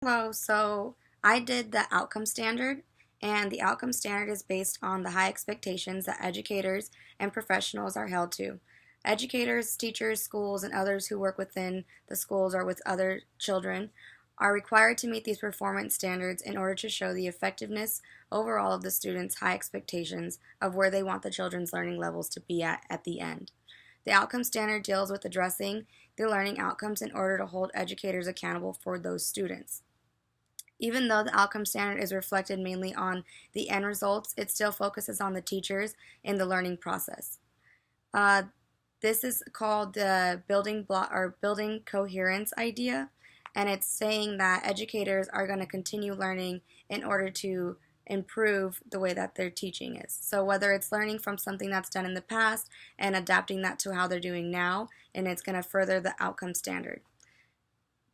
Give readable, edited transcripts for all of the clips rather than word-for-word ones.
Hello, so I did the outcome standard, and the outcome standard is based on the high expectations that educators and professionals are held to. Educators, teachers, schools, and others who work within the schools or with other children are required to meet these performance standards in order to show the effectiveness overall of the students' high expectations of where they want the children's learning levels to be at the end. The outcome standard deals with addressing the learning outcomes in order to hold educators accountable for those students. Even though the outcome standard is reflected mainly on the end results, it still focuses on the teachers in the learning process. Uh, this is called the building block or building coherence idea, and it's saying that educators are going to continue learning in order to improve the way that their teaching is. So whether it's learning from something that's done in the past and adapting that to how they're doing now, and it's going to further the outcome standard.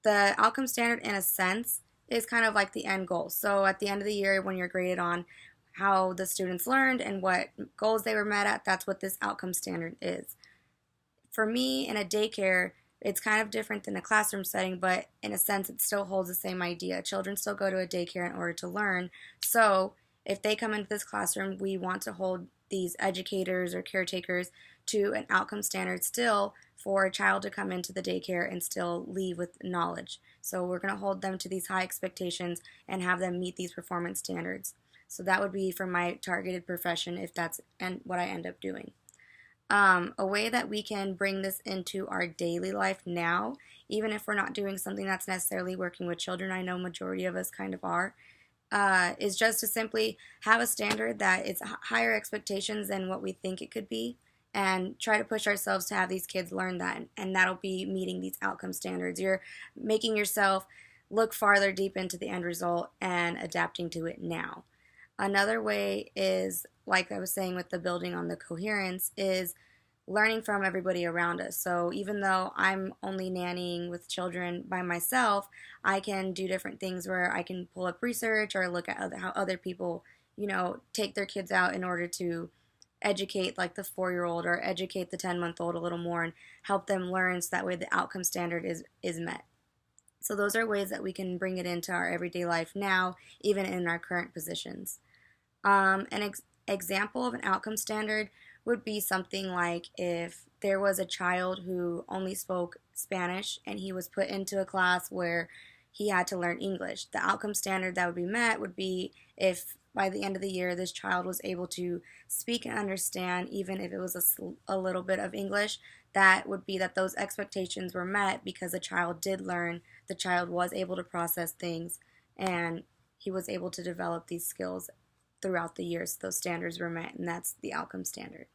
The outcome standard, in a sense, is kind of like the end goal. So at the end of the year, when you're graded on how the students learned and what goals they were met at, that's what this outcome standard is. For me, in a daycare, it's kind of different than a classroom setting, but in a sense, it still holds the same idea. Children still go to a daycare in order to learn. So if they come into this classroom, we want to hold these educators or caretakers to an outcome standard still for a child to come into the daycare and still leave with knowledge. So we're going to hold them to these high expectations and have them meet these performance standards. So that would be for my targeted profession if that's what I end up doing. A way that we can bring this into our daily life now, even if we're not doing something that's necessarily working with children, I know majority of us kind of are, is just to simply have a standard that it's higher expectations than what we think it could be, and try to push ourselves to have these kids learn that, and that'll be meeting these outcome standards. You're making yourself look farther deep into the end result and adapting to it now. Another way is, like I was saying with the building on the coherence, is learning from everybody around us. So even though I'm only nannying with children by myself, I can do different things where I can pull up research or look at how other people, take their kids out in order to educate like the 4-year-old or educate the 10-month-old a little more and help them learn so that way the outcome standard is met. So those are ways that we can bring it into our everyday life now, even in our current positions. An example of an outcome standard would be something like if there was a child who only spoke Spanish and he was put into a class where he had to learn English. The outcome standard that would be met would be if by the end of the year this child was able to speak and understand, even if it was a little bit of English, that would be that those expectations were met because the child did learn, the child was able to process things, and he was able to develop these skills throughout the years. Those standards were met, and that's the outcome standard.